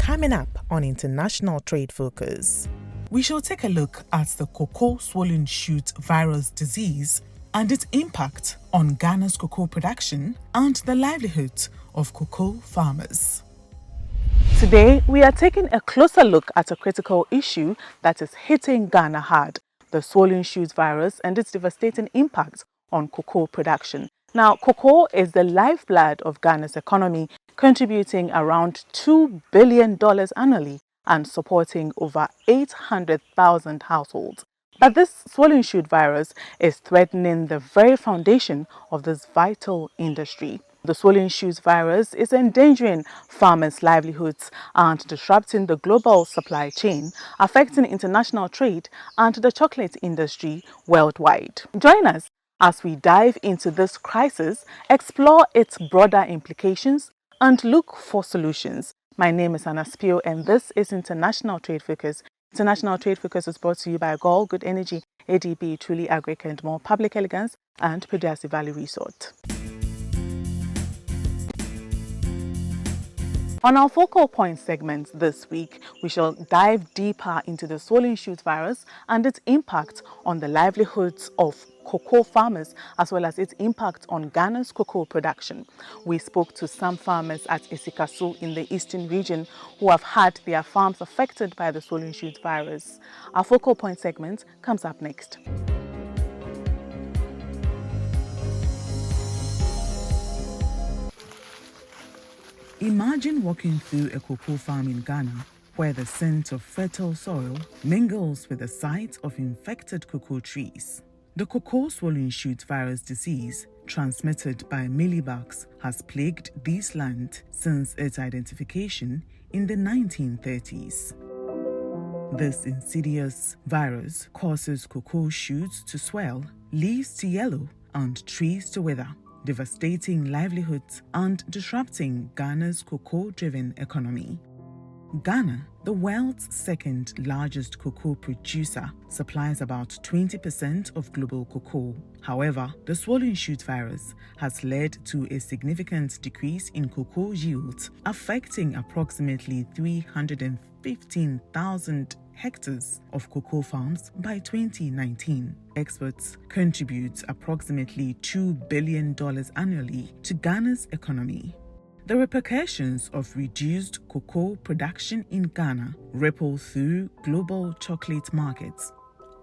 Coming up on International Trade Focus, we shall take a look at the cocoa swollen shoot virus disease and its impact on Ghana's cocoa production and the livelihoods of cocoa farmers. Today, we are taking a closer look at a critical issue that is hitting Ghana hard, the swollen shoot virus and its devastating impact on cocoa production. Now, cocoa is the lifeblood of Ghana's economy, contributing around $2 billion annually and supporting over 800,000 households. But this swollen shoot virus is threatening the very foundation of this vital industry. The swollen shoot virus is endangering farmers' livelihoods and disrupting the global supply chain, affecting international trade and the chocolate industry worldwide. Join us as we dive into this crisis, explore its broader implications, and look for solutions. My name is Anna Spio, and this is International Trade Focus. International Trade Focus is brought to you by Gol, Good Energy, ADB, Truly Agric and More, Public Elegance, and Pedrasi Valley Resort. On our focal point segment this week, we shall dive deeper into the swollen shoot virus and its impact on the livelihoods of cocoa farmers, as well as its impact on Ghana's cocoa production. We spoke to some farmers at Isikasu in the eastern region who have had their farms affected by the swollen shoot virus. Our focal point segment comes up next. Imagine walking through a cocoa farm in Ghana where the scent of fertile soil mingles with the sight of infected cocoa trees. The cocoa swollen shoot virus disease, transmitted by mealybugs, has plagued this land since its identification in the 1930s. This insidious virus causes cocoa shoots to swell, leaves to yellow, and trees to wither, devastating livelihoods and disrupting Ghana's cocoa-driven economy. Ghana, the world's second largest cocoa producer, supplies about 20% of global cocoa. However, the swollen shoot virus has led to a significant decrease in cocoa yields, affecting approximately 315,000 hectares of cocoa farms by 2019. Exports contribute approximately $2 billion annually to Ghana's economy. The repercussions of reduced cocoa production in Ghana ripple through global chocolate markets.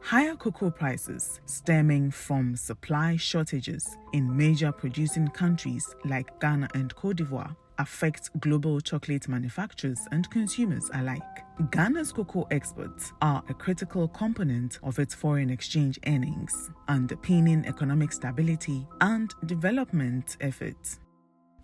Higher cocoa prices stemming from supply shortages in major producing countries like Ghana and Côte d'Ivoire affect global chocolate manufacturers and consumers alike. Ghana's cocoa exports are a critical component of its foreign exchange earnings, underpinning economic stability and development efforts.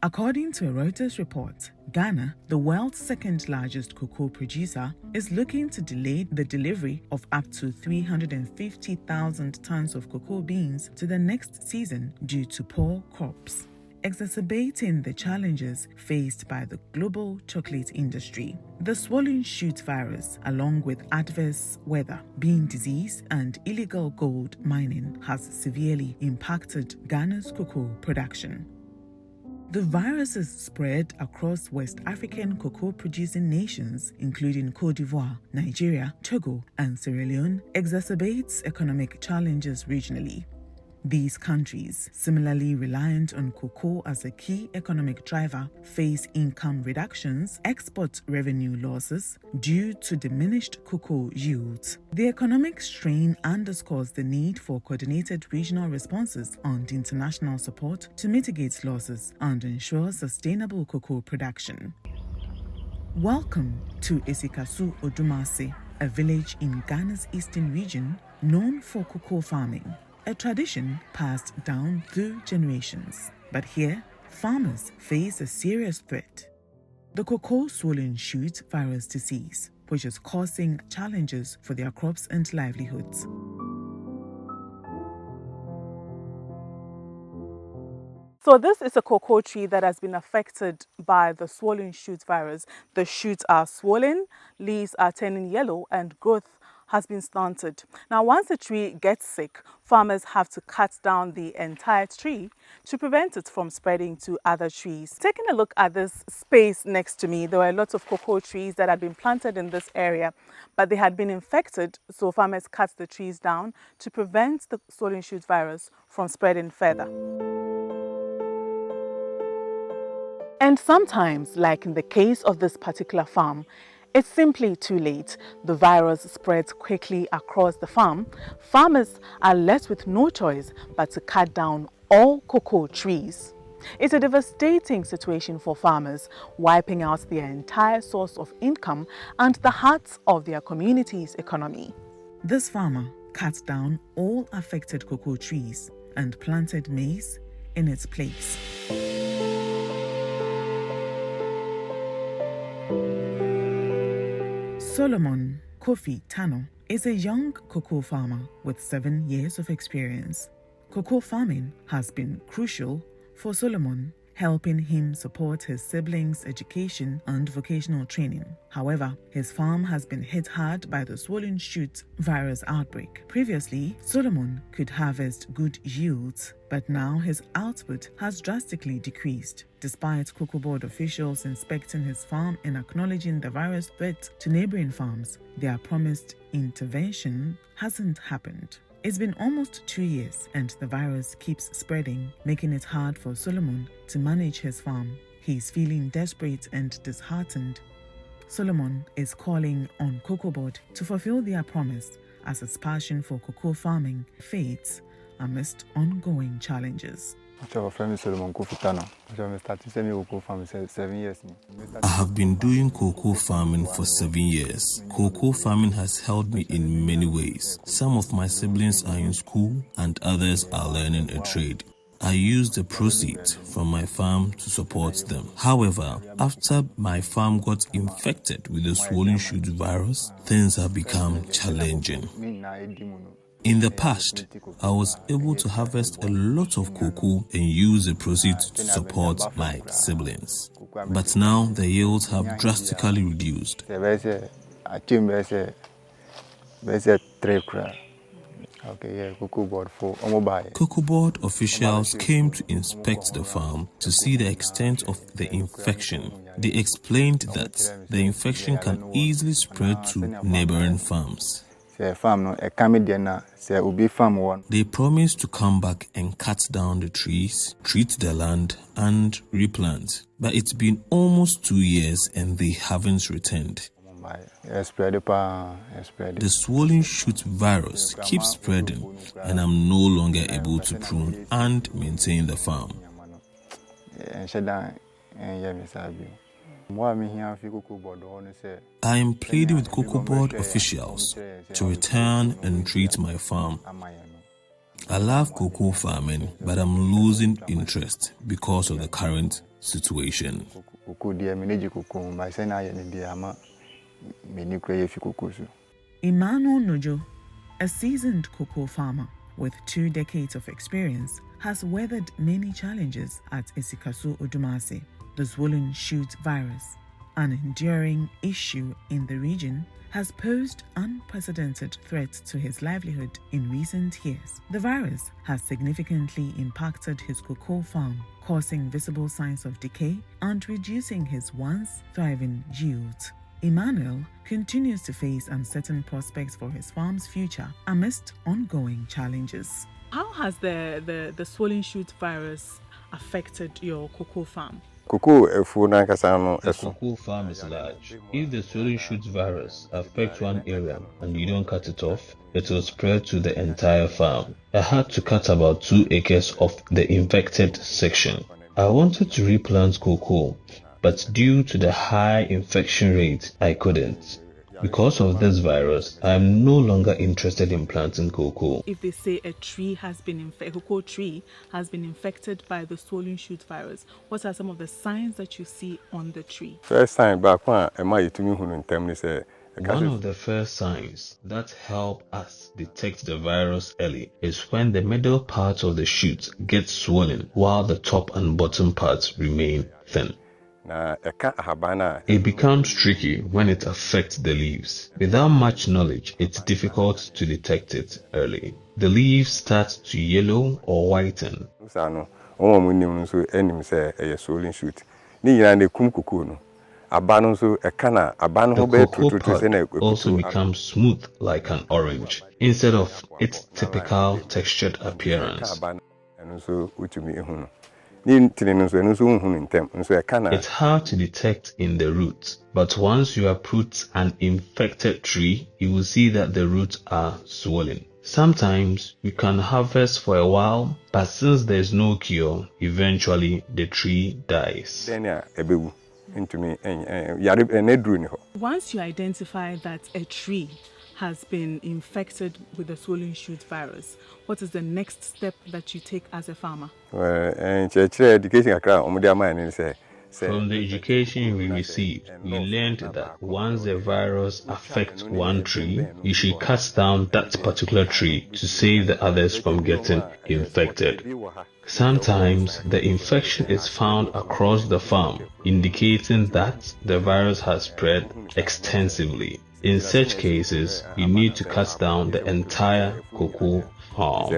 According to a Reuters report, Ghana, the world's second largest cocoa producer, is looking to delay the delivery of up to 350,000 tons of cocoa beans to the next season due to poor crops, exacerbating the challenges faced by the global chocolate industry. The swollen shoot virus, along with adverse weather, bean disease, and illegal gold mining, has severely impacted Ghana's cocoa production. The virus is spread across West African cocoa-producing nations, including Côte d'Ivoire, Nigeria, Togo, and Sierra Leone, exacerbates economic challenges regionally. These countries, similarly reliant on cocoa as a key economic driver, face income reductions, export revenue losses due to diminished cocoa yields. The economic strain underscores the need for coordinated regional responses and international support to mitigate losses and ensure sustainable cocoa production. Welcome to Isikasu Odumase, a village in Ghana's eastern region known for cocoa farming, a tradition passed down through generations. But here, farmers face a serious threat: the cocoa swollen shoot virus disease, which is causing challenges for their crops and livelihoods. So this is a cocoa tree that has been affected by the swollen shoot virus. The shoots are swollen, leaves are turning yellow, and growth has been stunted. Now, once a tree gets sick, farmers have to cut down the entire tree to prevent it from spreading to other trees. Taking a look at this space next to me, there were lots of cocoa trees that had been planted in this area, but they had been infected, so farmers cut the trees down to prevent the swollen shoot virus from spreading further. And sometimes, like in the case of this particular farm, it's simply too late. The virus spreads quickly across the farm. Farmers are left with no choice but to cut down all cocoa trees. It's a devastating situation for farmers, wiping out their entire source of income and the heart of their community's economy. This farmer cut down all affected cocoa trees and planted maize in its place. Solomon Kofi Tano is a young cocoa farmer with 7 years of experience. Cocoa farming has been crucial for Solomon, helping him support his siblings' education and vocational training. However, his farm has been hit hard by the swollen shoot virus outbreak. Previously, Solomon could harvest good yields, but now his output has drastically decreased. Despite Cocoa Board officials inspecting his farm and acknowledging the virus threat to neighboring farms, their promised intervention hasn't happened. It's been almost 2 years and the virus keeps spreading, making it hard for Solomon to manage his farm. He's feeling desperate and disheartened. Solomon is calling on Cocoa Board to fulfill their promise as his passion for cocoa farming fades amidst ongoing challenges. I have been doing cocoa farming for 7 years. Cocoa farming has helped me in many ways. Some of my siblings are in school and others are learning a trade. I use the proceeds from my farm to support them. However, after my farm got infected with the swollen shoot virus, things have become challenging. In the past, I was able to harvest a lot of cocoa and use the proceeds to support my siblings. But now the yields have drastically reduced. Cocoa Board officials came to inspect the farm to see the extent of the infection. They explained that the infection can easily spread to neighboring farms. They promised to come back and cut down the trees, treat the land, and replant. But it's been almost 2 years and they haven't returned. The swollen shoot virus keeps spreading and I'm no longer able to prune and maintain the farm. I am pleading with Cocoa Board officials to return and treat my farm. I love cocoa farming, but I'm losing interest because of the current situation. Emmanuel Nojo, a seasoned cocoa farmer with 2 decades of experience, has weathered many challenges at Isikasu Odumase. The swollen shoot virus, an enduring issue in the region, has posed unprecedented threats to his livelihood in recent years. The virus has significantly impacted his cocoa farm, causing visible signs of decay and reducing his once thriving yields. Emmanuel continues to face uncertain prospects for his farm's future amidst ongoing challenges. How has the swollen shoot virus affected your cocoa farm? The cocoa farm is large. If the swollen shoot virus affects one area and you don't cut it off, it will spread to the entire farm. I had to cut about 2 acres of the infected section. I wanted to replant cocoa, but due to the high infection rate, I couldn't. Because of this virus, I am no longer interested in planting cocoa. If they say a cocoa tree has been infected by the swollen shoot virus, what are some of the signs that you see on the tree? First sign back one of the first signs that help us detect the virus early is when the middle part of the shoot gets swollen while the top and bottom parts remain thin. It becomes tricky when it affects the leaves. Without much knowledge, it's difficult to detect it early. The leaves start to yellow or whiten. The cocoa pod also becomes smooth like an orange, instead of its typical textured appearance. It's hard to detect in the roots, but once you uproot an infected tree, you will see that the roots are swollen. Sometimes you can harvest for a while, but since there's no cure, eventually the tree dies. Once you identify that a tree has been infected with the swollen shoot virus, what is the next step that you take as a farmer? From the education we received, we learned that once the virus affects one tree, you should cut down that particular tree to save the others from getting infected. Sometimes the infection is found across the farm, indicating that the virus has spread extensively. In such cases, you need to cut down the entire cocoa farm.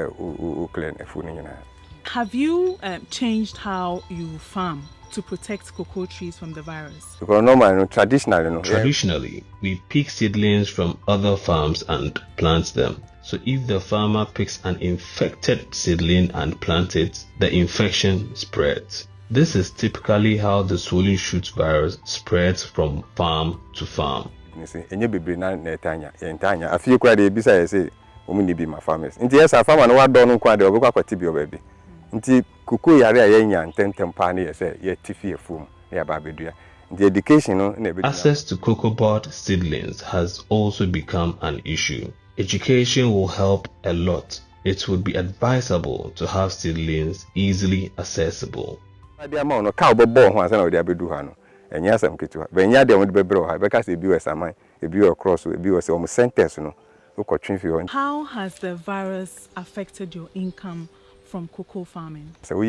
Have you changed how you farm to protect cocoa trees from the virus? Traditionally, we pick seedlings from other farms and plant them. So if the farmer picks an infected seedling and plants it, the infection spreads. This is typically how the swollen shoot virus spreads from farm to farm. Access to cocoa pod seedlings has also become an issue. Education will help a lot. It would be advisable to have seedlings easily accessible. How has the virus affected your income from cocoa farming? On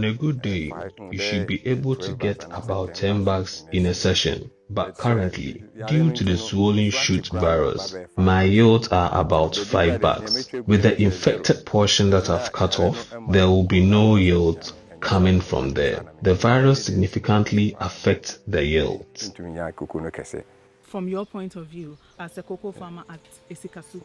a good day, you should be able to get about 10 bags in a session. But currently, due to the swollen shoot virus, my yields are about 5 bags. With the infected portion that I've cut off, there will be no yield coming from there. The virus significantly affects the yields. From your point of view, as a cocoa farmer at Esikasu,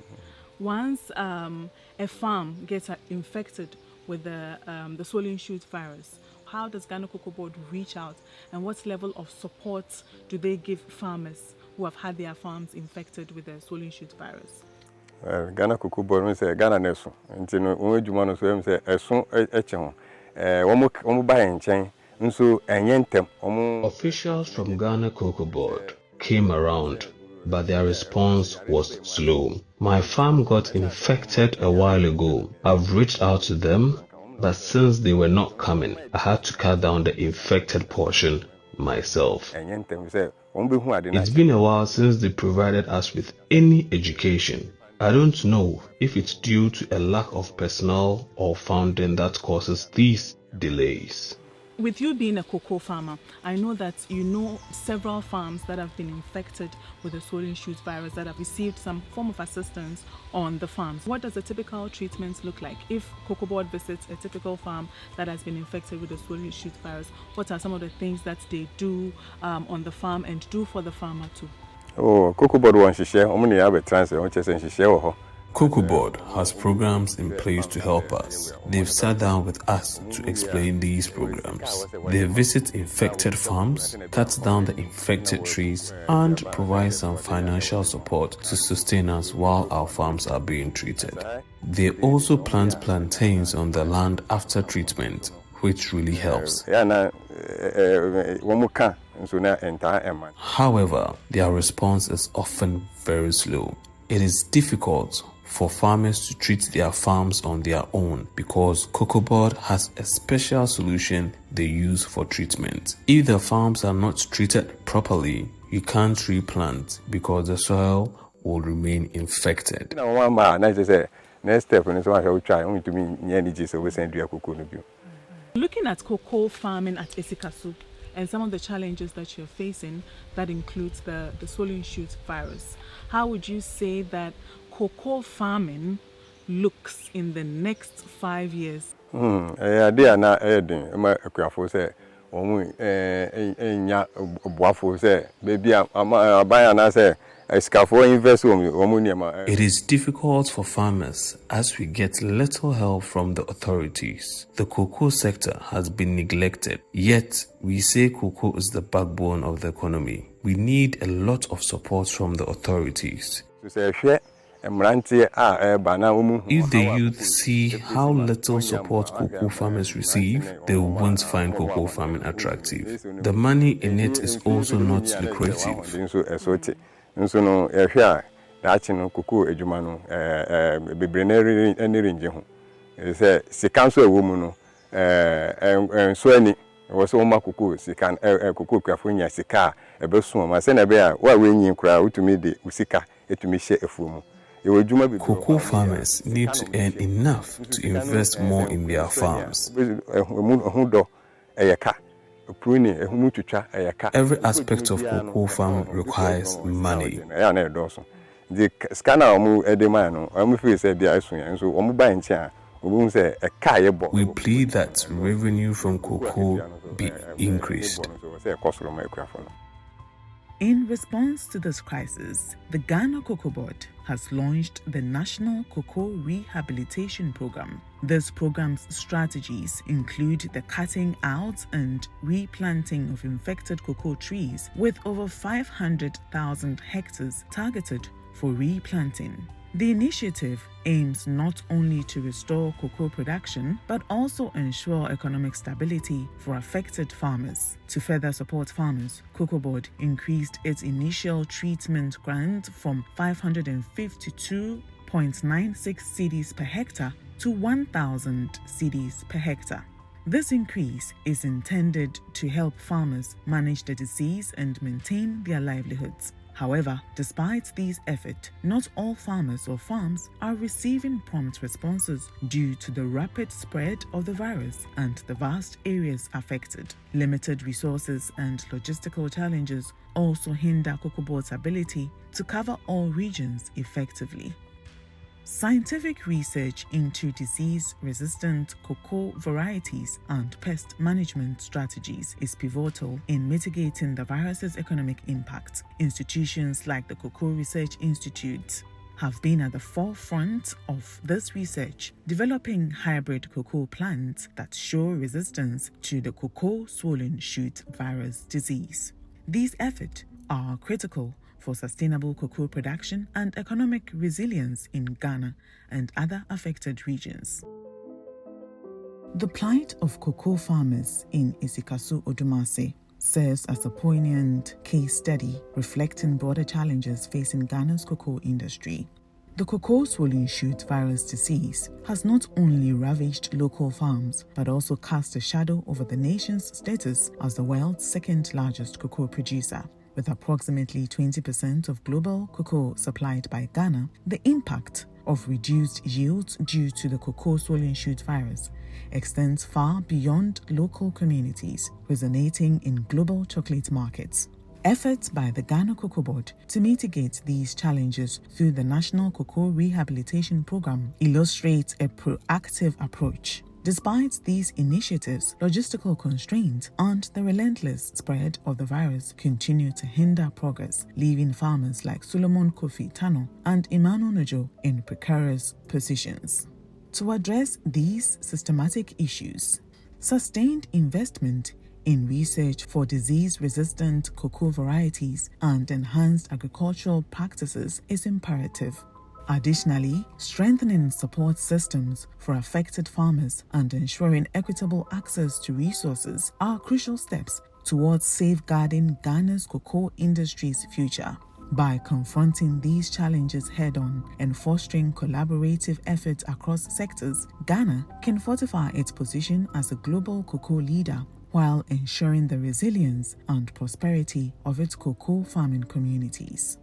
once a farm gets infected with the swollen shoot virus, how does Ghana Cocoa Board reach out, and what level of support do they give farmers who have had their farms infected with the swollen shoot virus? Ghana Cocoa Board say Ghana neso nti no won adwuma no so say eson eche ho omo ba enchen nso enye ntem omo. Officials from Ghana Cocoa Board came around, but their response was slow. My farm got infected a while ago. I've reached out to them, but since they were not coming, I had to cut down the infected portion myself. It's been a while since they provided us with any education. I don't know if it's due to a lack of personnel or funding that causes these delays. With you being a cocoa farmer, I know that you know several farms that have been infected with the swollen shoot virus that have received some form of assistance on the farms. What does a typical treatment look like? If Cocoa Board visits a typical farm that has been infected with the swollen shoot virus, what are some of the things that they do on the farm and do for the farmer too? Cocoa Board wants to share. Transfer. Cocoa Board has programs in place to help us. They've sat down with us to explain these programs. They visit infected farms, cut down the infected trees, and provide some financial support to sustain us while our farms are being treated. They also plant plantains on the land after treatment, which really helps. However, their response is often very slow. It is difficult for farmers to treat their farms on their own because Cocoa Board has a special solution they use for treatment. If the farms are not treated properly, you can't replant because the soil will remain infected. Next step is to try to Looking at cocoa farming at Isikasu and some of the challenges that you're facing, that includes the swollen shoot virus, how would you say that cocoa farming looks in the next 5 years? Idea na edin ma akuafo say omu enya obuafo say baby abaya na say iskafo invest omu niema. It is difficult for farmers as we get little help from the authorities. The cocoa sector has been neglected, yet we say cocoa is the backbone of the economy. We need a lot of support from the authorities. To say if the youth see how little support cocoa farmers receive, they won't find cocoa farming attractive. The money in it is also not lucrative. Nso no dachi no cocoa ejuma no bebre na rinje ho say sika nso ewo mu no nso ani wo so ma cocoa sika cocoa kwafo nya sika ebeso ma se na be a wa wenyi kura utumi de usika etumi hye afuo mu. Cocoa farmers need to earn enough to invest more in their farms. Every aspect of cocoa farm requires money. The scanner We plead that revenue from cocoa be increased. In response to this crisis, the Ghana Cocoa Board has launched the National Cocoa Rehabilitation Program. This program's strategies include the cutting out and replanting of infected cocoa trees, with over 500,000 hectares targeted for replanting. The initiative aims not only to restore cocoa production, but also ensure economic stability for affected farmers. To further support farmers, Cocoa Board increased its initial treatment grant from 552.96 cedis per hectare to 1,000 cedis per hectare. This increase is intended to help farmers manage the disease and maintain their livelihoods. However, despite these efforts, not all farmers or farms are receiving prompt responses due to the rapid spread of the virus and the vast areas affected. Limited resources and logistical challenges also hinder Cocoa Board's ability to cover all regions effectively. Scientific research into disease-resistant cocoa varieties and pest management strategies is pivotal in mitigating the virus's economic impact. Institutions like the Cocoa Research Institute have been at the forefront of this research, developing hybrid cocoa plants that show resistance to the cocoa swollen shoot virus disease. These efforts are critical for sustainable cocoa production and economic resilience in Ghana and other affected regions. The plight of cocoa farmers in Isikasu Odumase serves as a poignant case study reflecting broader challenges facing Ghana's cocoa industry. The cocoa swollen shoot virus disease has not only ravaged local farms but also cast a shadow over the nation's status as the world's second largest cocoa producer. With approximately 20% of global cocoa supplied by Ghana, the impact of reduced yields due to the cocoa swollen shoot virus extends far beyond local communities, resonating in global chocolate markets. Efforts by the Ghana Cocoa Board to mitigate these challenges through the National Cocoa Rehabilitation Program illustrate a proactive approach. Despite these initiatives, logistical constraints and the relentless spread of the virus continue to hinder progress, leaving farmers like Solomon Kofi Tano and Emmanuel Nojo in precarious positions. To address these systematic issues, sustained investment in research for disease-resistant cocoa varieties and enhanced agricultural practices is imperative. Additionally, strengthening support systems for affected farmers and ensuring equitable access to resources are crucial steps towards safeguarding Ghana's cocoa industry's future. By confronting these challenges head-on and fostering collaborative efforts across sectors, Ghana can fortify its position as a global cocoa leader while ensuring the resilience and prosperity of its cocoa farming communities.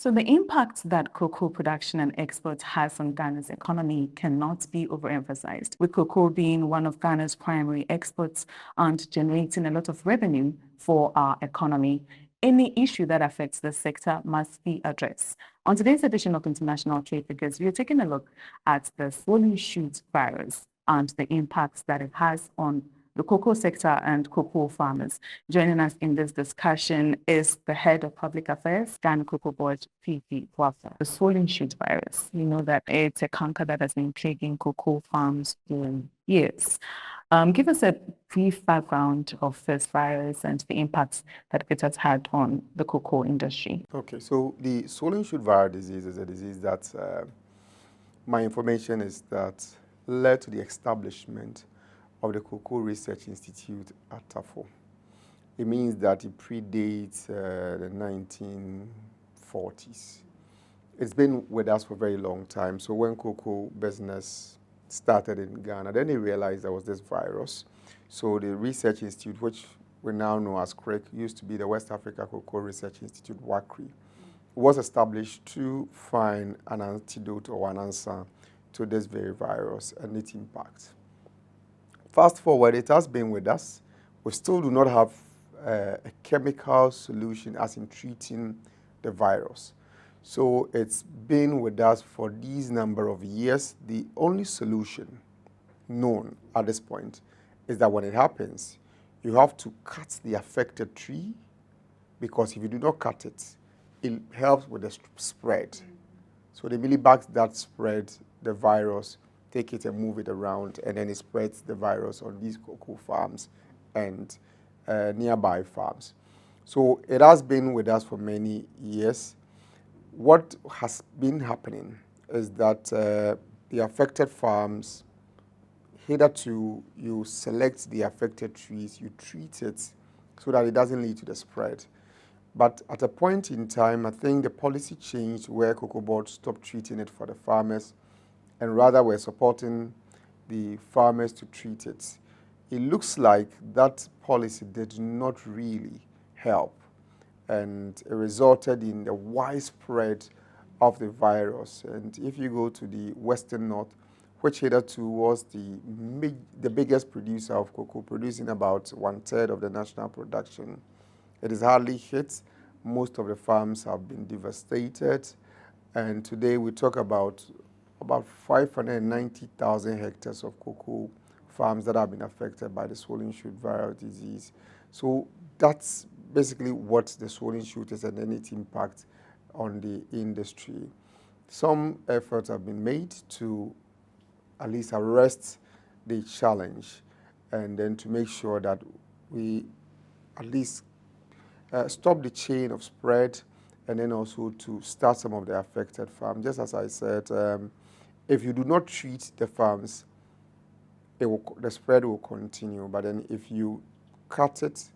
So the impact that cocoa production and exports has on Ghana's economy cannot be overemphasized, with cocoa being one of Ghana's primary exports and generating a lot of revenue for our economy. Any issue that affects the sector must be addressed. On today's edition of International Trade Figures, we are taking a look at the swollen shoot virus and the impacts that it has on the cocoa sector and cocoa farmers. Joining us in this discussion is the head of public affairs, Ghana Cocoa Board, Fifi Wafa. The swollen shoot virus, we know that it's a canker that has been plaguing cocoa farms for years. Give us a brief background of this virus and the impacts that it has had on the cocoa industry. Okay, so the swollen shoot virus disease is a disease that, my information is that, led to the establishment of the Cocoa Research Institute at Tafo. It means that it predates the 1940s. It's been with us for a very long time. So when cocoa business started in Ghana, then they realized there was this virus. So the Research Institute, which we now know as CRIC, used to be the West Africa Cocoa Research Institute, WACRI, was established to find an antidote or an answer to this very virus and its impact. Fast forward, it has been with us. We still do not have a chemical solution as in treating the virus. So it's been with us for these number of years. The only solution known at this point is that when it happens, you have to cut the affected tree, because if you do not cut it, it helps with the spread. So the mealybugs that spread the virus, take it and move it around, and then it spreads the virus on these cocoa farms and nearby farms. So it has been with us for many years. What has been happening is that the affected farms, hitherto you select the affected trees, you treat it so that it doesn't lead to the spread. But at a point in time, I think the policy changed where Cocoa Board stopped treating it for the farmers, and rather we're supporting the farmers to treat it. It looks like that policy did not really help, and it resulted in the widespread of the virus. And if you go to the Western North, which hitherto was the biggest producer of cocoa, producing about 1/3 of the national production, it is hardly hit. Most of the farms have been devastated, and today we talk about 590,000 hectares of cocoa farms that have been affected by the swollen shoot virus disease. So that's basically what the swollen shoot is and its impact on the industry. Some efforts have been made to at least arrest the challenge, and then to make sure that we at least stop the chain of spread, and then also to start some of the affected farms. Just as I said, if you do not treat the farms, the spread will continue. But then if you cut it,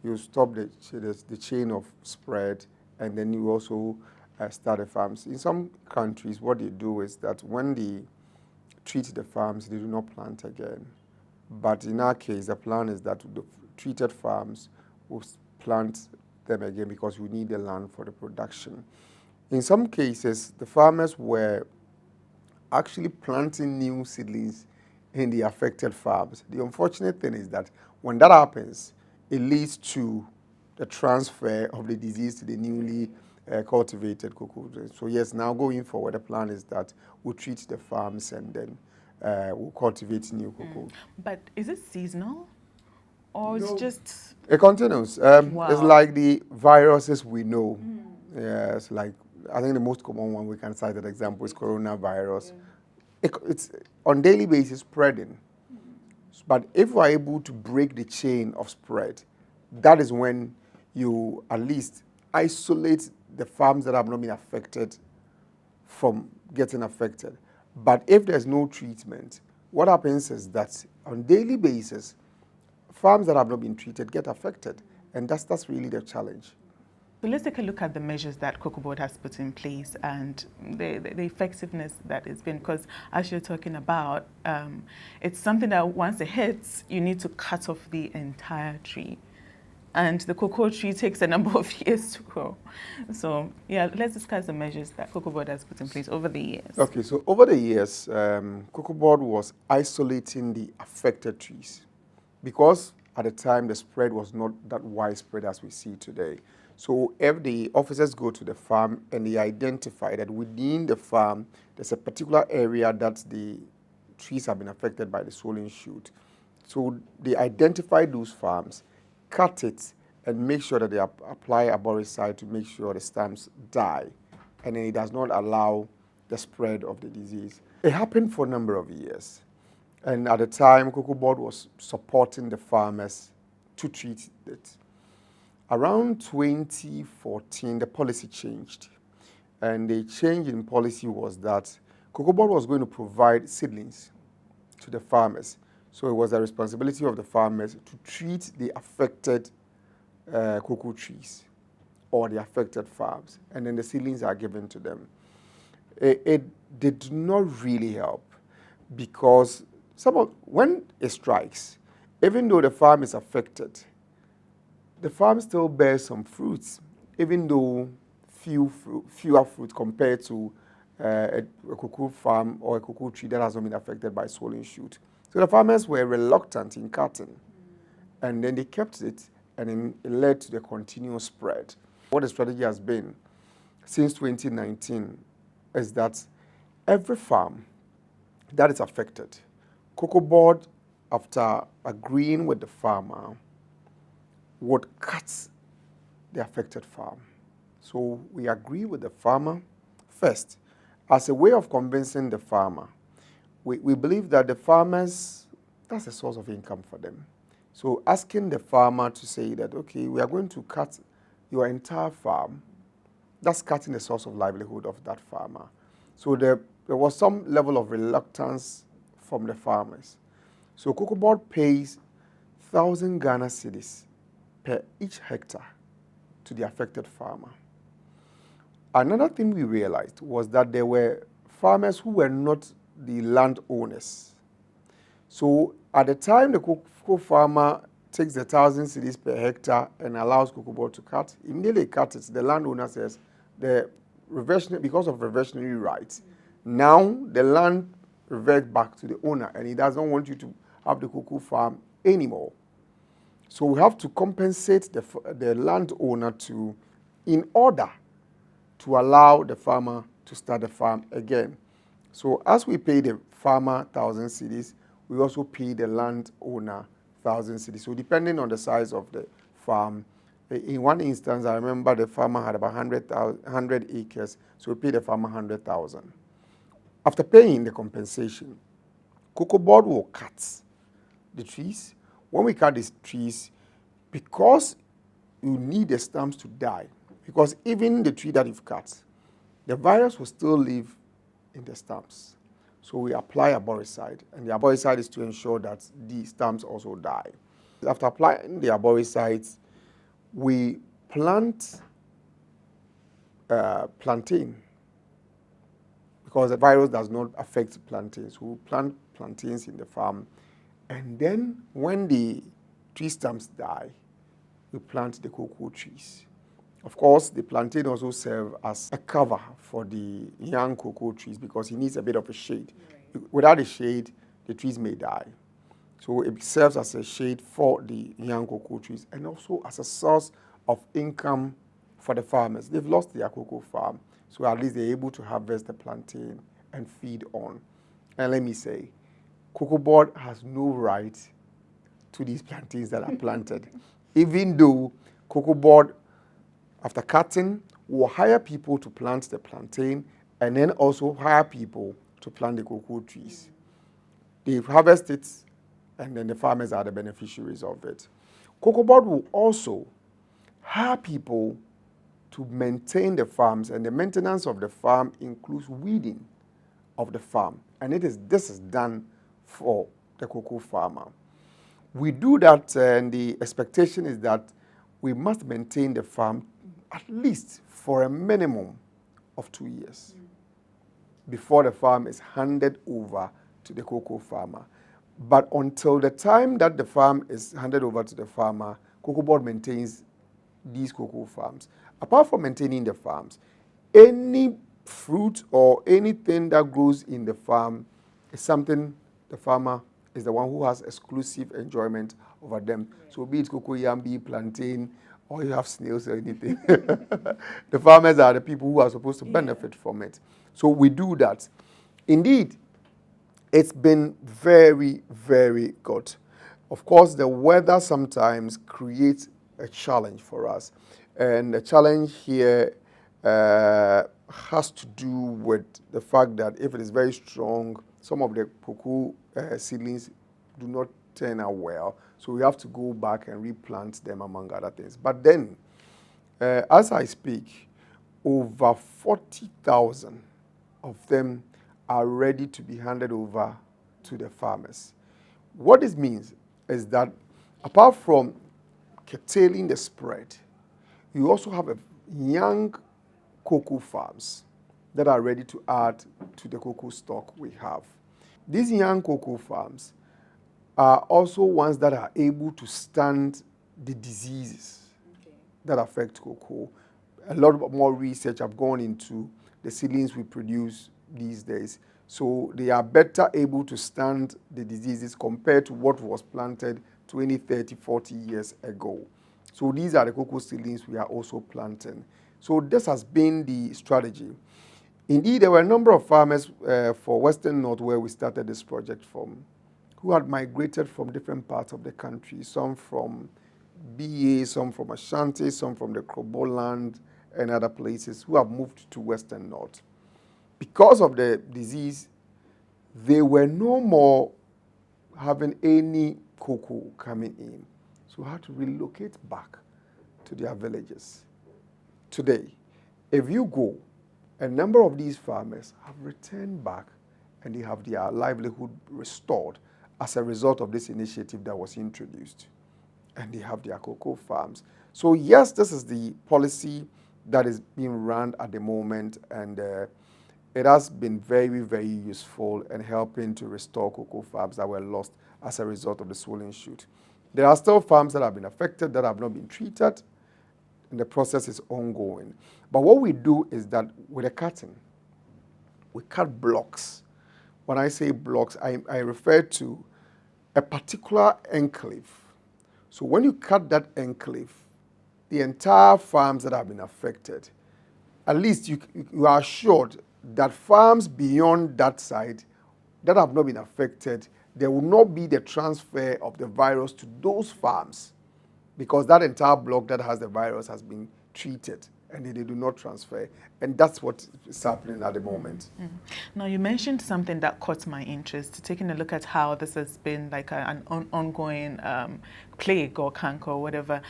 you stop the chain of spread, and then you also start the farms. In some countries, what they do is that when they treat the farms, they do not plant again. But in our case, the plan is that the treated farms will plant them again, because we need the land for the production. In some cases, the farmers were actually planting new seedlings in the affected farms. The unfortunate thing is that when that happens, it leads to the transfer of the disease to the newly cultivated cocoa. So yes, now going forward, the plan is that we'll treat the farms and then we'll cultivate new cocoa. But is it seasonal? Or it's just... It continues. Wow. It's like the viruses we know. Yeah, it's like, I think the most common one we can cite an example is coronavirus. Yeah. It's on daily basis spreading. But if we're able to break the chain of spread, that is when you at least isolate the farms that have not been affected from getting affected. But if there's no treatment, what happens is that on daily basis, farms that have not been treated get affected, and that's really the challenge. So let's take a look at the measures that Cocoa Board has put in place and the effectiveness that it's been, because as you're talking about, it's something that once it hits, you need to cut off the entire tree. and the cocoa tree takes a number of years to grow. So, yeah, let's discuss the measures that Cocoa Board has put in place over the years. Okay, so over the years, Cocoa Board was isolating the affected trees because at the time the spread was not that widespread as we see today. So if the officers go to the farm and they identify that within the farm there's a particular area that the trees have been affected by the swollen shoot. So they identify those farms, cut it, and make sure that they apply arboricide to make sure the stems die, and then it does not allow the spread of the disease. It happened for a number of years, and at the time, Cocoa Board was supporting the farmers to treat it. Around 2014, the policy changed, and the change in policy was that Cocoa Board was going to provide seedlings to the farmers. So it was the responsibility of the farmers to treat the affected cocoa trees or the affected farms, and then the seedlings are given to them. It did not really help because when it strikes, even though the farm is affected, the farm still bears some fruits, even though fewer fruits compared to a cocoa farm or a cocoa tree that has not been affected by swollen shoot. So the farmers were reluctant in cutting, and then they kept it, and then it led to the continuous spread. What the strategy has been since 2019 is that every farm that is affected, Cocoa Board, after agreeing with the farmer, would cut the affected farm. So we agree with the farmer first as a way of convincing the farmer. We believe that the farmers, that's a source of income for them. So asking the farmer to say that, okay, we are going to cut your entire farm, that's cutting the source of livelihood of that farmer. So there was some level of reluctance from the farmers. So Cocoa Board pays 1,000 Ghana cedis per each hectare to the affected farmer. Another thing we realized was that there were farmers who were not the landowners. So at the time the cocoa farmer takes the 1,000 cedis per hectare and allows Cocoa Board to cut, immediately cut it, the landowner says, because of reversionary rights, now the land reverts back to the owner and he doesn't want you to have the cocoa farm anymore. So we have to compensate the landowner in order to allow the farmer to start the farm again. So as we pay the farmer 1,000 cedis, we also pay the landowner 1,000 cedis. So depending on the size of the farm, in one instance, I remember the farmer had about 100 acres, so we paid the farmer 100,000. After paying the compensation, Cocoa Board will cut the trees. When we cut these trees, because you need the stumps to die, because even the tree that you've cut, the virus will still live in the stumps. So we apply arboricide, and the arboricide is to ensure that the stumps also die. After applying the arboricides, we plant plantain, because the virus does not affect plantains. We plant plantains in the farm, and then when the tree stumps die, we plant the cocoa trees. Of course, the plantain also serves as a cover for the young cocoa trees because it needs a bit of a shade. Right. Without a shade, the trees may die. So it serves as a shade for the young cocoa trees and also as a source of income for the farmers. They've lost their cocoa farm, so at least they're able to harvest the plantain and feed on. And let me say, Cocoa Board has no right to these plantains that are planted, even though Cocoa Board, after cutting, will hire people to plant the plantain and then also hire people to plant the cocoa trees. They harvest it, and then the farmers are the beneficiaries of it. Cocoa Board will also hire people to maintain the farms, and the maintenance of the farm includes weeding of the farm. And this is done for the cocoa farmer. We do that, and the expectation is that we must maintain the farm at least for a minimum of 2 years before the farm is handed over to the cocoa farmer. But until the time that the farm is handed over to the farmer, Cocoa Board maintains these cocoa farms. Apart from maintaining the farms, any fruit or anything that grows in the farm is something the farmer is the one who has exclusive enjoyment over them. Right. So be it cocoyam, be it plantain, or you have snails or anything. The farmers are the people who are supposed to benefit from it. So we do that. Indeed, it's been very, very good. Of course, the weather sometimes creates a challenge for us. And the challenge here has to do with the fact that if it is very strong, some of the cocoa seedlings do not turn out well. So we have to go back and replant them, among other things. But then, as I speak, over 40,000 of them are ready to be handed over to the farmers. What this means is that apart from curtailing the spread, you also have a young cocoa farms that are ready to add to the cocoa stock we have. These young cocoa farms are also ones that are able to stand the diseases that affect cocoa. A lot more research have gone into the seedlings we produce these days. So they are better able to stand the diseases compared to what was planted 20, 30, 40 years ago. So these are the cocoa seedlings we are also planting. So this has been the strategy. Indeed, there were a number of farmers for Western North where we started this project from, who had migrated from different parts of the country, some from BA, some from Ashanti, some from the Krobo land and other places, who have moved to Western North. Because of the disease, they were no more having any cocoa coming in. So had to relocate back to their villages. Today, if you go, a number of these farmers have returned back and they have their livelihood restored as a result of this initiative that was introduced. And they have their cocoa farms. So yes, this is the policy that is being run at the moment, and it has been very, very useful in helping to restore cocoa farms that were lost as a result of the swollen shoot. There are still farms that have been affected that have not been treated, and the process is ongoing. But what we do is that with the cutting, we cut blocks. When I say blocks, I refer to a particular enclave. So when you cut that enclave, the entire farms that have been affected, at least you are assured that farms beyond that side that have not been affected, there will not be the transfer of the virus to those farms, because that entire block that has the virus has been treated and they do not transfer. And that's what is happening at the moment. Mm-hmm. Now, you mentioned something that caught my interest, taking a look at how this has been like an ongoing plague or canker or whatever.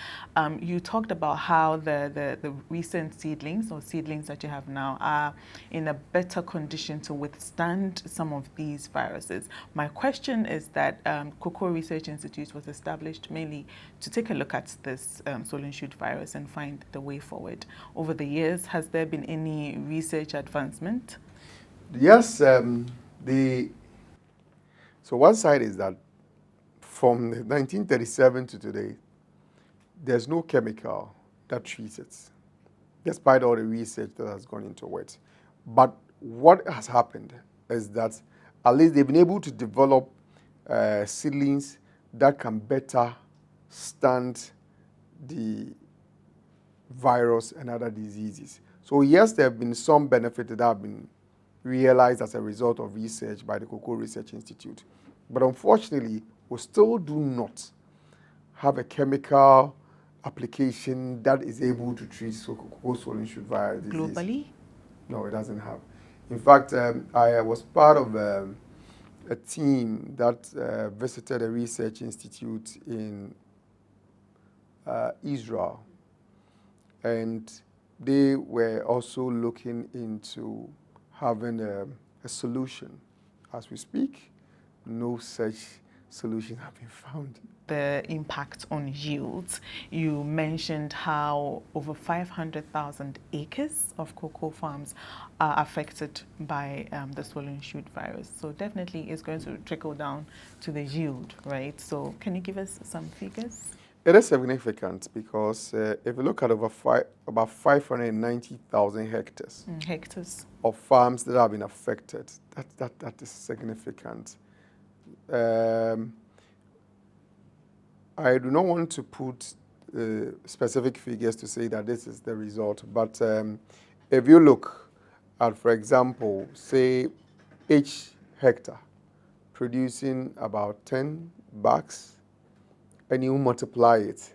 You talked about how the recent seedlings or seedlings that you have now are in a better condition to withstand some of these viruses. My question is that Cocoa Research Institute was established mainly to take a look at this swollen shoot virus and find the way forward. Over the years, has there been any research advancement? Yes, so one side is that from 1937 to today, there's no chemical that treats it, despite all the research that has gone into it. But what has happened is that at least they've been able to develop seedlings that can better stand the virus and other diseases. So yes, there have been some benefits that have been realized as a result of research by the Cocoa Research Institute. But unfortunately, we still do not have a chemical application that is able to treat cocoa swollen shoot virus disease. Globally? No, it doesn't have. In fact, I was part of a team that visited a research institute in Israel. And they were also looking into having a solution. As we speak, no such solution has been found. The impact on yields. You mentioned how over 500,000 acres of cocoa farms are affected by the swollen shoot virus. So definitely it's going to trickle down to the yield, right? So can you give us some figures? It is significant because if you look at about 590,000 hectares Hectares. of farms that have been affected, that is significant. I do not want to put specific figures to say that this is the result, but if you look at, for example, say each hectare producing about 10 bags, and you multiply it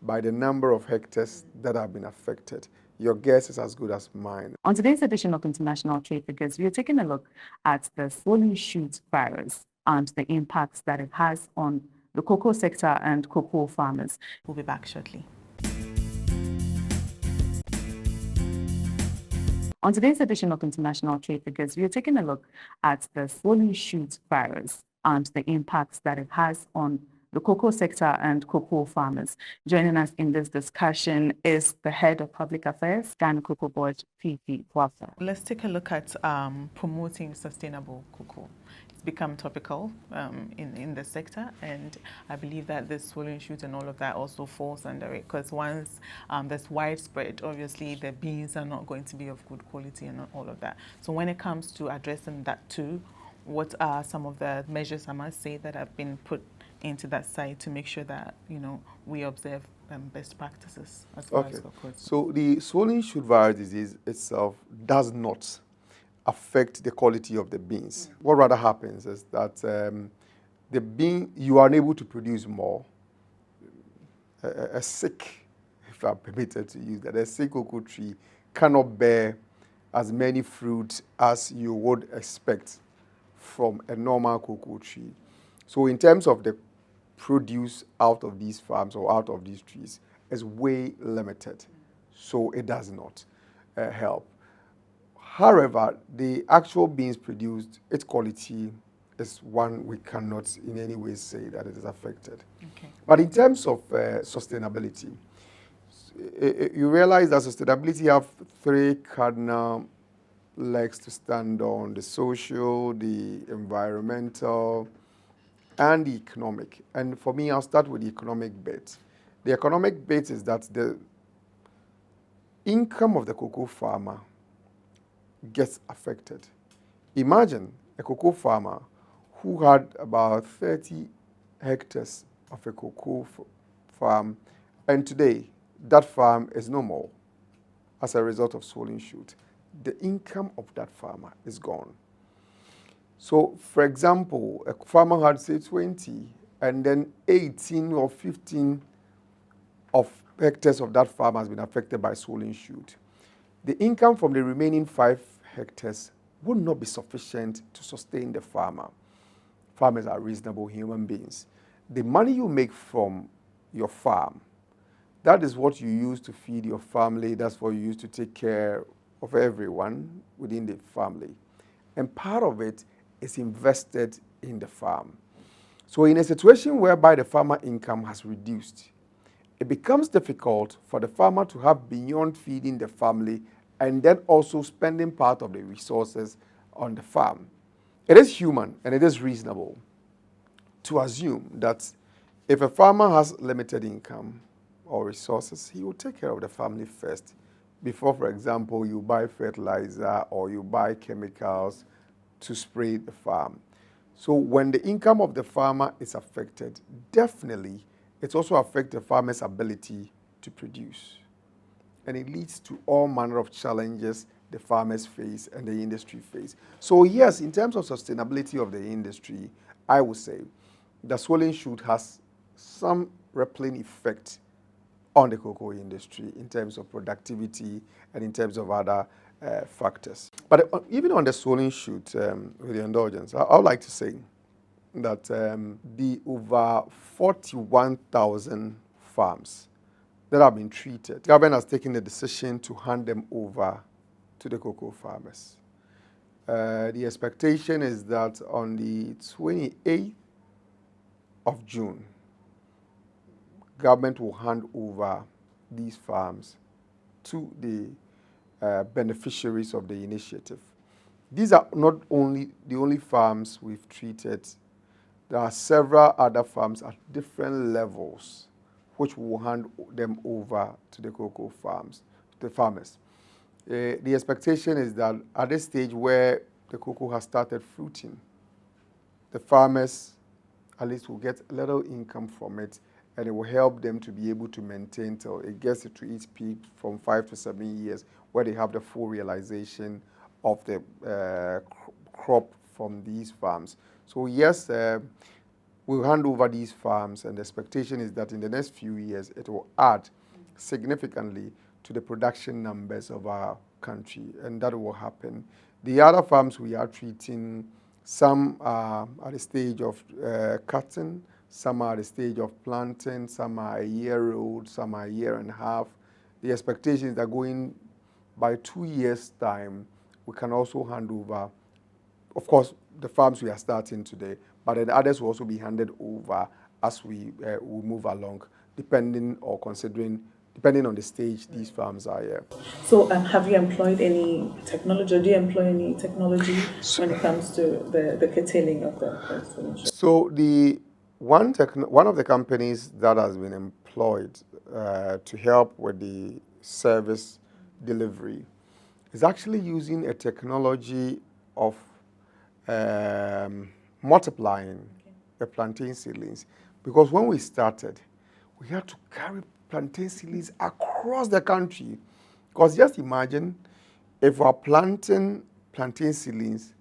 by the number of hectares that have been affected, your guess is as good as mine. On today's edition of International Trade Figures, we are taking a look at the swollen shoot virus and the impacts that it has on the cocoa sector and cocoa farmers. We'll be back shortly. On today's edition of International Trade Figures, we are taking a look at the swollen shoot virus and the impacts that it has on the cocoa sector and cocoa farmers. Joining us in this discussion is the head of public affairs, Ghana Cocoa Board, Fifi Wafa. Let's take a look at promoting sustainable cocoa. It's become topical in the sector, and I believe that this swollen shoot and all of that also falls under it, because once there's widespread, obviously the beans are not going to be of good quality and all of that. So when it comes to addressing that too, what are some of the measures, I must say, that have been put into that side to make sure that, you know, we observe best practices as far as cocoa? So the swollen shoot virus disease itself does not affect the quality of the beans. What rather happens is that the bean, you are unable to produce more. A sick, if I'm permitted to use that, a sick cocoa tree cannot bear as many fruits as you would expect from a normal cocoa tree. So in terms of the produce out of these farms or out of these trees is way limited. So it does not help. However, the actual beans produced, its quality is one we cannot in any way say that it is affected. Okay. But in terms of sustainability, you realize that sustainability have three cardinal legs to stand on: the social, the environmental, and the economic. And for me, I'll start with the economic bit. The economic bit is that the income of the cocoa farmer gets affected. Imagine a cocoa farmer who had about 30 hectares of a cocoa farm, and today that farm is no more as a result of swollen shoot. The income of that farmer is gone. So, for example, a farmer had, say, 20, and then 18 or 15 of hectares of that farm has been affected by swollen shoot. The income from the remaining 5 hectares would not be sufficient to sustain the farmer. Farmers are reasonable human beings. The money you make from your farm, that is what you use to feed your family. That's what you use to take care of everyone within the family. And part of it is invested in the farm. So in a situation whereby the farmer income has reduced, it becomes difficult for the farmer to have beyond feeding the family and then also spending part of the resources on the farm. It is human and it is reasonable to assume that if a farmer has limited income or resources, he will take care of the family first before, for example, you buy fertilizer or you buy chemicals to spray the farm. So when the income of the farmer is affected, definitely it also affects the farmer's ability to produce. And it leads to all manner of challenges the farmers face and the industry face. So yes, in terms of sustainability of the industry, I would say the swollen shoot has some rippling effect on the cocoa industry in terms of productivity and in terms of other factors. But even on the swollen shoot, with the indulgence, I would like to say that the over 41,000 farms that have been treated, the government has taken the decision to hand them over to the cocoa farmers. The expectation is that on the 28th of June, government will hand over these farms to the beneficiaries of the initiative. These are not only the only farms we've treated. There are several other farms at different levels which will hand them over to the cocoa farms, the farmers. The expectation is that at this stage where the cocoa has started fruiting, the farmers at least will get a little income from it, and it will help them to be able to maintain till it gets to its peak from 5 to 7 years, where they have the full realization of the crop from these farms. So yes, we'll hand over these farms, and the expectation is that in the next few years, it will add significantly to the production numbers of our country, and that will happen. The other farms we are treating, some are at the stage of cutting, some are at the stage of planting, some are a year old, some are a year and a half. The expectation is that going by 2 years' time, we can also hand over, of course, the farms we are starting today, but then others will also be handed over as we move along, depending on the stage these farms are here. So have you employed any technology, or do you employ any technology when it comes to the curtailing of the exponential? So the one of the companies that has been employed to help with the service delivery is actually using a technology of multiplying the plantain seedlings. Because when we started, we had to carry plantain seedlings across the country. Because just imagine if we're planting plantain seedlings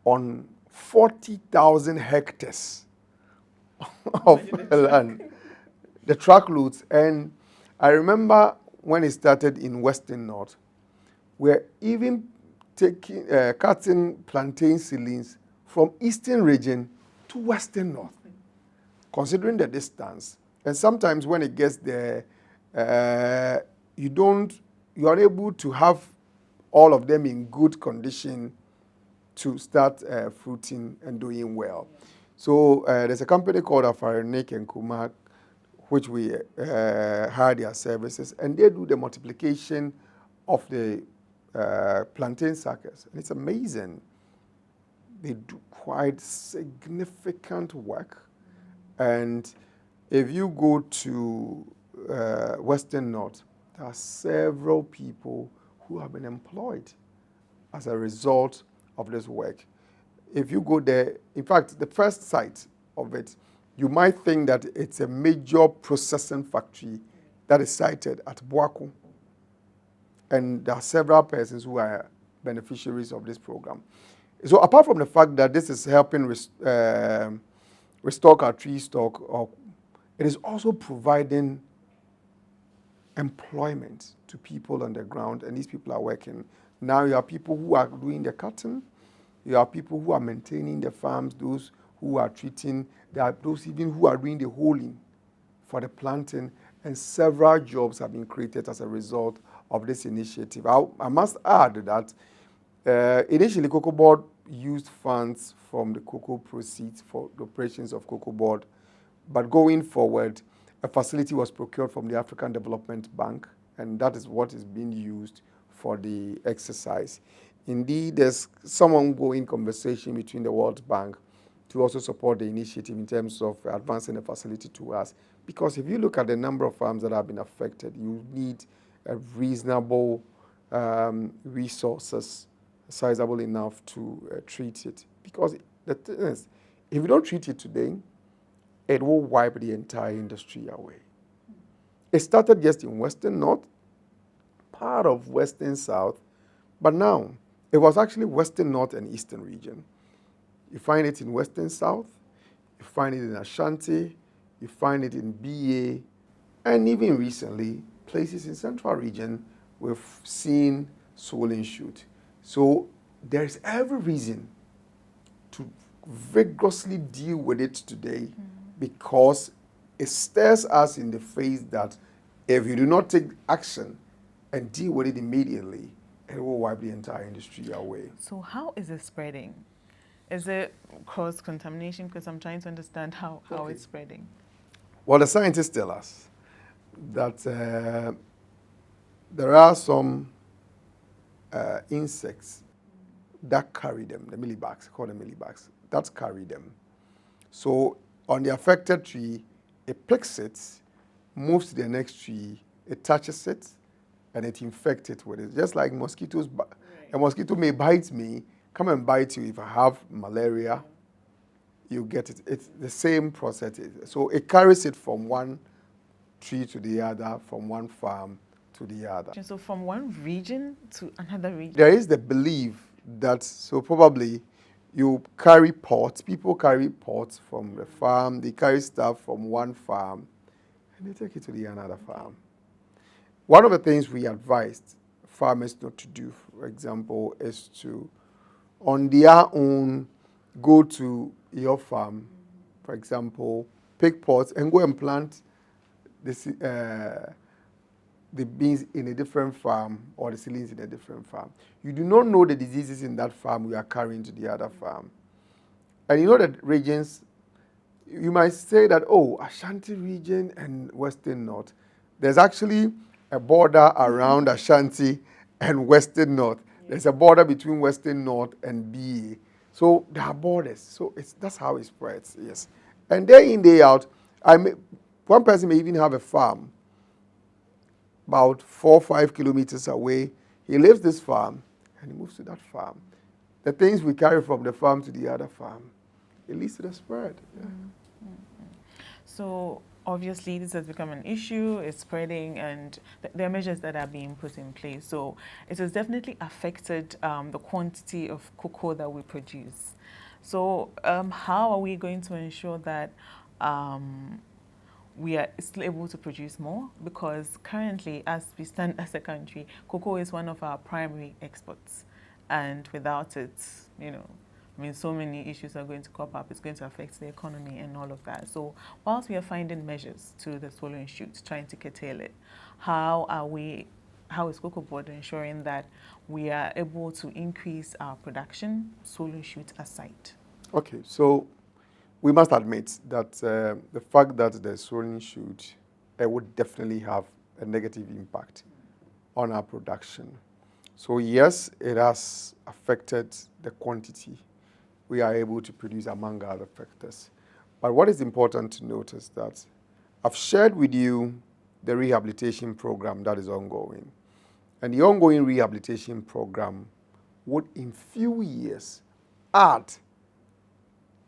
on 40,000 hectares of land, the truckloads. And I remember when it started in Western North, we're even cutting plantain seedlings from Eastern region to Western North, considering the distance. And sometimes when it gets there, you are able to have all of them in good condition to start fruiting and doing well. So there's a company called Afarinik and Kumak, which we hire their services, and they do the multiplication of the plantain suckers. And it's amazing. They do quite significant work. And if you go to Western North, there are several people who have been employed as a result of this work. If you go there, in fact, the first site of it, you might think that it's a major processing factory that is sited at Boaku. And there are several persons who are beneficiaries of this program. So apart from the fact that this is helping restock our tree stock, it is also providing employment to people on the ground, and these people are working. Now you have people who are doing the cutting, you have people who are maintaining the farms, those who are treating, there are those even who are doing the hoeing for the planting, and several jobs have been created as a result of this initiative. I must add that initially Cocoa Board used funds from the cocoa proceeds for the operations of Cocoa Board, but going forward, a facility was procured from the African Development Bank, and that is what is being used for the exercise. Indeed, there's some ongoing conversation between the World Bank to also support the initiative in terms of advancing the facility to us. Because if you look at the number of farms that have been affected, you need a reasonable resources sizable enough to treat it. Because the thing is, if you don't treat it today, it will wipe the entire industry away. It started just in Western North, part of Western South, but now it was actually Western North and Eastern region. You find it in Western South, you find it in Ashanti, you find it in BA, and even recently, places in Central region, we've seen swollen shoot. So there's every reason to vigorously deal with it today, because it stares us in the face that if you do not take action and deal with it immediately, it will wipe the entire industry away. So how is it spreading? Is it cross-contamination? Because I'm trying to understand how it's spreading. Well, the scientists tell us that there are some insects that carry them, the mealybugs, called the mealybugs, that carry them. So on the affected tree, it picks it, moves to the next tree, it touches it, and it infects it with it. Just like mosquitoes, a mosquito may bite me, come and bite you if I have malaria, you get it. It's the same process. So it carries it from one tree to the other, from one farm to the other. So from one region to another region? There is the belief that, so probably you carry pots, people carry pots from the farm, they carry stuff from one farm, and they take it to the another farm. One of the things we advised farmers not to do, for example, is to, on their own, go to your farm, for example, pick pots and go and plant this, the beans in a different farm or the seedlings in a different farm. You do not know the diseases in that farm we are carrying to the other farm. And you know that regions, you might say that, oh, Ashanti region and Western North. There's actually a border around Ashanti and Western North. There's a border between Western North and BA. So there are borders. So that's how it spreads, yes. And day in, day out, one person may even have a farm about 4 or 5 kilometers away. He leaves this farm and he moves to that farm. The things we carry from the farm to the other farm, it leads to the spread. Yeah. So obviously this has become an issue, it's spreading, and there are measures that are being put in place. So it has definitely affected the quantity of cocoa that we produce. So how are we going to ensure that we are still able to produce more? Because currently, as we stand as a country, cocoa is one of our primary exports. And without it, you know, I mean, so many issues are going to crop up. It's going to affect the economy and all of that. So whilst we are finding measures to the swallowing shoot, trying to curtail it, how is Cocoa Board ensuring that we are able to increase our production, swallowing shoot aside? Okay, so we must admit that the fact that the swallowing shoot would definitely have a negative impact on our production. So yes, it has affected the quantity we are able to produce, among other factors. But what is important to note is that I've shared with you the rehabilitation program that is ongoing. And the ongoing rehabilitation program would, in few years, add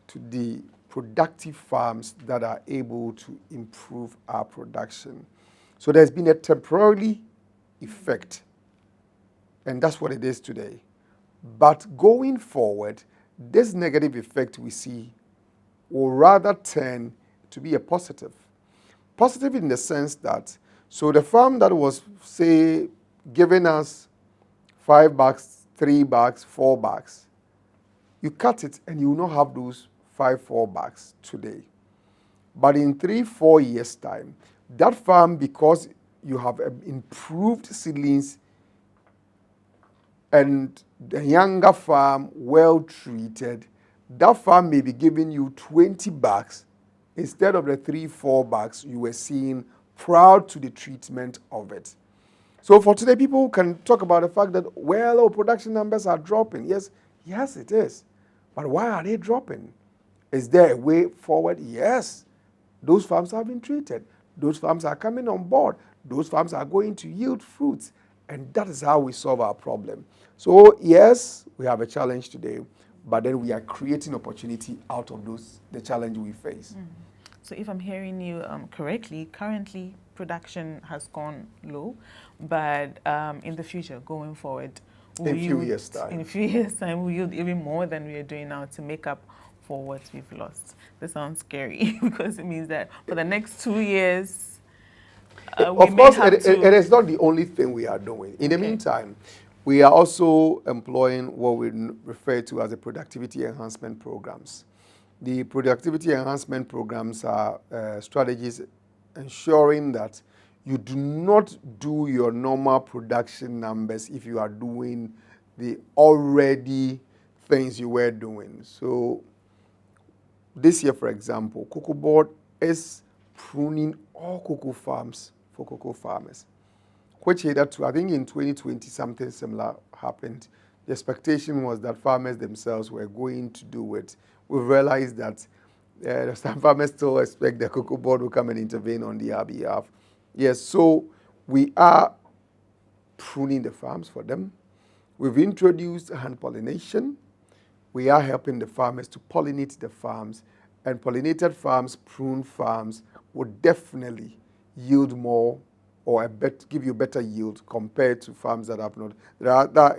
to the productive farms that are able to improve our production. So there's been a temporary effect, and that's what it is today. But going forward, this negative effect we see will rather turn to be a positive. Positive in the sense that, so the farm that was, say, giving us 5 bags, 3 bags, 4 bags, you cut it and you will not have those 5, 4 bags today. But in 3, 4 years' time, that farm, because you have improved seedlings and the younger farm well treated, that farm may be giving you 20 bags instead of the 3, 4 bags you were seeing prior to the treatment of it. So for today, people can talk about the fact that, well, our production numbers are dropping. Yes, it is. But why are they dropping? Is there a way forward? Yes. Those farms have been treated. Those farms are coming on board. Those farms are going to yield fruits. And that is how we solve our problem. So yes, we have a challenge today, but then we are creating opportunity out of the challenge we face. Mm. So if I'm hearing you correctly, currently production has gone low, but in the future, going forward, in a few years' time, we yield even more than we are doing now to make up for what we've lost. This sounds scary because it means that for the next 2 years, of course, it is not the only thing we are doing. In the meantime, we are also employing what we refer to as the productivity enhancement programs. The productivity enhancement programs are strategies ensuring that you do not do your normal production numbers if you are doing the already things you were doing. So this year, for example, Cocoa Board is pruning all cocoa farms for cocoa farmers, which hitherto, I think in 2020, something similar happened. The expectation was that farmers themselves were going to do it. We realized that some farmers still expect the cocoa board will come and intervene on their behalf. Yes, so we are pruning the farms for them. We've introduced hand pollination. We are helping the farmers to pollinate the farms, and pollinated farms, pruned farms would definitely yield more or give you better yield compared to farms that have not. There are other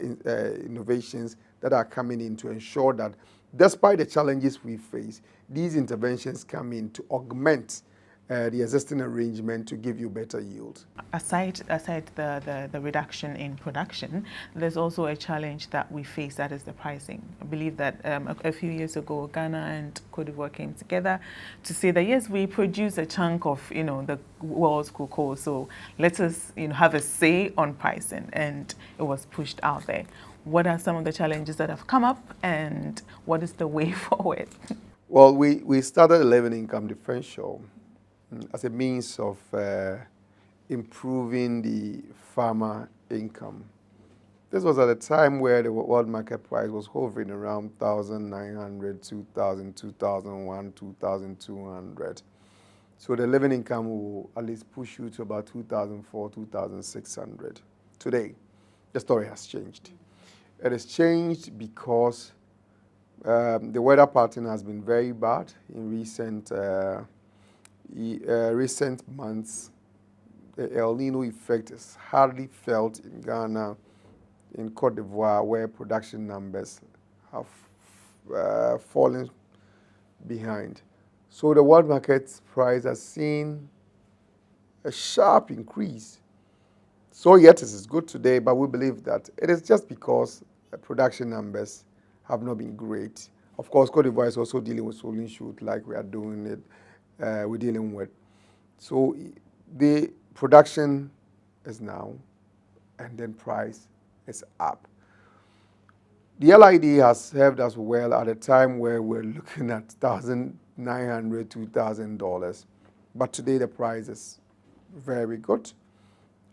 innovations that are coming in to ensure that despite the challenges we face, these interventions come in to augment the existing arrangement to give you better yield. Aside the reduction in production, there's also a challenge that we face, that is the pricing. I believe that a few years ago, Ghana and Cote d'Ivoire came together to say that yes, we produce a chunk of the world's cocoa, so let us have a say on pricing, and it was pushed out there. What are some of the challenges that have come up, and what is the way forward? Well, we started a living income differential as a means of improving the farmer income. This was at a time where the world market price was hovering around 1,900, 2,000, 2,001, 2,200. So the living income will at least push you to about 2,400, 2,600. Today, the story has changed. It has changed because the weather pattern has been very bad in recent months. The El Nino effect is hardly felt in Ghana, in Cote d'Ivoire, where production numbers have fallen behind. So the world market price has seen a sharp increase. So yet it is good today, but we believe that it is just because the production numbers have not been great. Of course, Cote d'Ivoire is also dealing with swollen shoot like we are doing it. We're dealing with. So the production is now, and then price is up. The LID has served us well at a time where we're looking at $1,900, $2,000. But today the price is very good.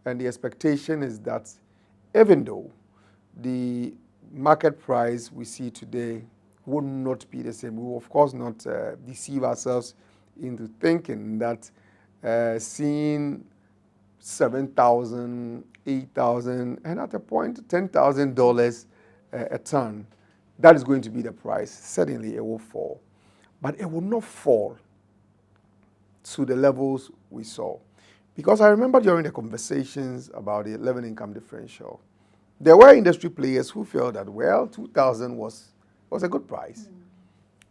And the expectation is that even though the market price we see today would not be the same, we will of course not deceive ourselves into thinking that seeing $7,000, $8,000, and at a point $10,000 a ton, that is going to be the price. Certainly it will fall, but it will not fall to the levels we saw. Because I remember during the conversations about the living income differential, there were industry players who felt that, well, 2,000 was a good price.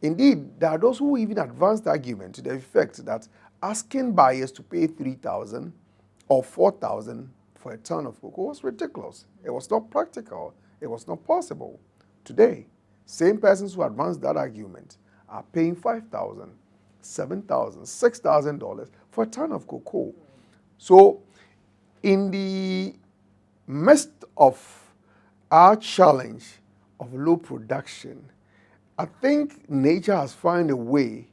Indeed, there are those who even advanced the argument to the effect that asking buyers to pay 3,000 or 4,000 for a ton of cocoa was ridiculous. It was not practical. It was not possible. Today, same persons who advanced that argument are paying $5,000, $7,000, $6,000 for a ton of cocoa. So, in the midst of our challenge of low production, I think nature has found a way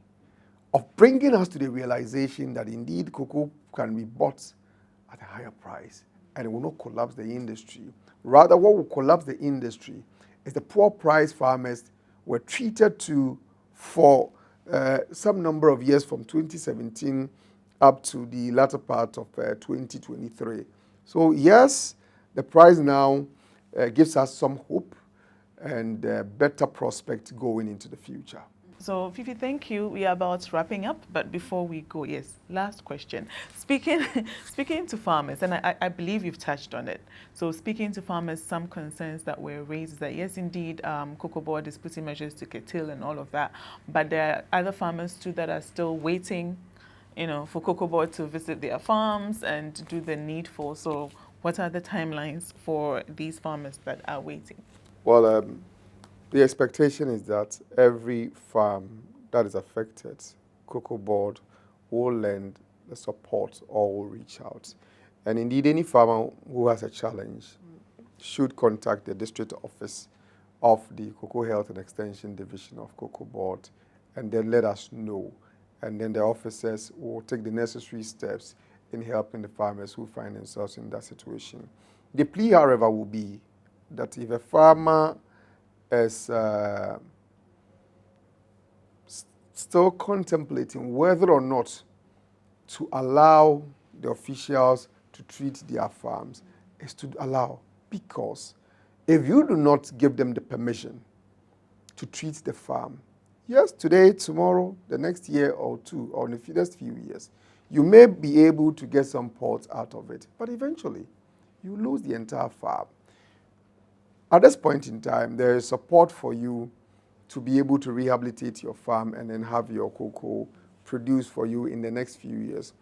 of bringing us to the realization that indeed cocoa can be bought at a higher price and it will not collapse the industry. Rather, what will collapse the industry is the poor price farmers were treated to for some number of years from 2017 up to the latter part of 2023. So yes, the price now gives us some hope and better prospect going into the future. So, Fifi, thank you. We are about wrapping up, but before we go, yes, last question. Speaking to farmers, and I believe you've touched on it. So, speaking to farmers, some concerns that were raised is that yes, indeed, Cocoa Board is putting measures to curtail and all of that, but there are other farmers too that are still waiting, for Cocoa Board to visit their farms and do the needful. So, what are the timelines for these farmers that are waiting? Well, the expectation is that every farm that is affected, Cocoa Board will lend the support or will reach out. And indeed, any farmer who has a challenge should contact the district office of the Cocoa Health and Extension Division of Cocoa Board and then let us know. And then the officers will take the necessary steps in helping the farmers who find themselves in that situation. The plea, however, will be that if a farmer is still contemplating whether or not to allow the officials to treat their farms is to allow, because if you do not give them the permission to treat the farm, yes, today, tomorrow, the next year or two, or in the next few years, you may be able to get some pods out of it, but eventually you lose the entire farm. At this point in time, there is support for you to be able to rehabilitate your farm and then have your cocoa produced for you in the next few years.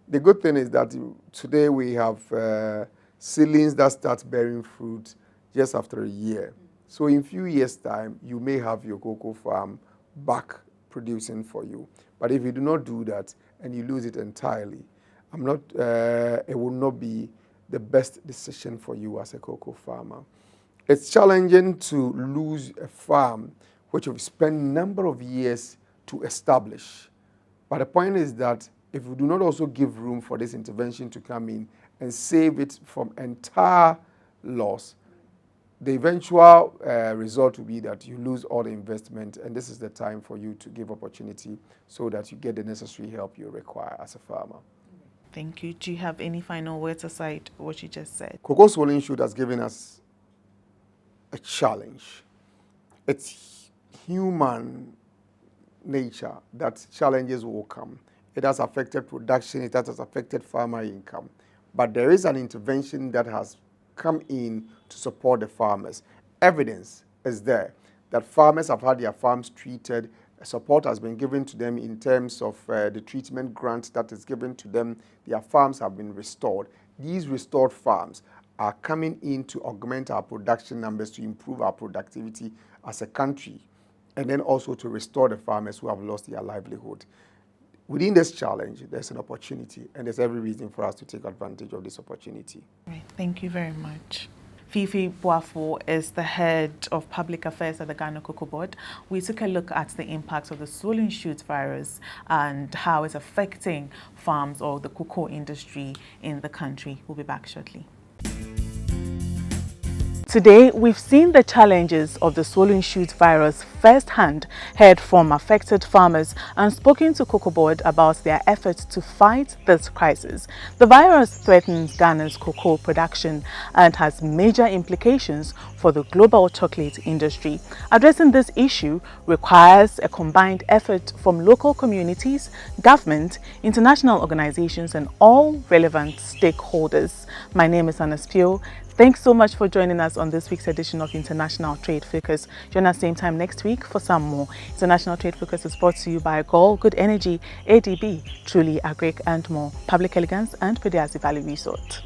The good thing is that today we have seedlings that start bearing fruit just after a year. So in a few years' time, you may have your cocoa farm back producing for you. But if you do not do that and you lose it entirely, it will not be the best decision for you as a cocoa farmer. It's challenging to lose a farm which you've spent a number of years to establish. But the point is that if we do not also give room for this intervention to come in and save it from entire loss, the eventual result will be that you lose all the investment, and this is the time for you to give opportunity so that you get the necessary help you require as a farmer. Thank you. Do you have any final words aside what you just said? Cocoa swollen shoot has given us a challenge. It's human nature that challenges will come. It has affected production, it has affected farmer income. But there is an intervention that has come in to support the farmers. Evidence is there that farmers have had their farms treated. Support has been given to them in terms of the treatment grant that is given to them. Their farms have been restored. These restored farms are coming in to augment our production numbers, to improve our productivity as a country, and then also to restore the farmers who have lost their livelihood. Within this challenge, there's an opportunity, and there's every reason for us to take advantage of this opportunity. Right. Thank you very much. Fifi Boafo is the head of public affairs at the Ghana Cocoa Board. We took a look at the impacts of the swollen shoot virus and how it's affecting farms or the cocoa industry in the country. We'll be back shortly. Today, we've seen the challenges of the swollen shoot virus firsthand, heard from affected farmers, and spoken to Cocoa Board about their efforts to fight this crisis. The virus threatens Ghana's cocoa production and has major implications for the global chocolate industry. Addressing this issue requires a combined effort from local communities, government, international organizations, and all relevant stakeholders. My name is Anna Spio. Thanks so much for joining us on this week's edition of International Trade Focus. Join us same time next week for some more. International Trade Focus is brought to you by Gold, Good Energy, ADB, Truly Agric, and more. Public Elegance and Pediasi Valley Resort.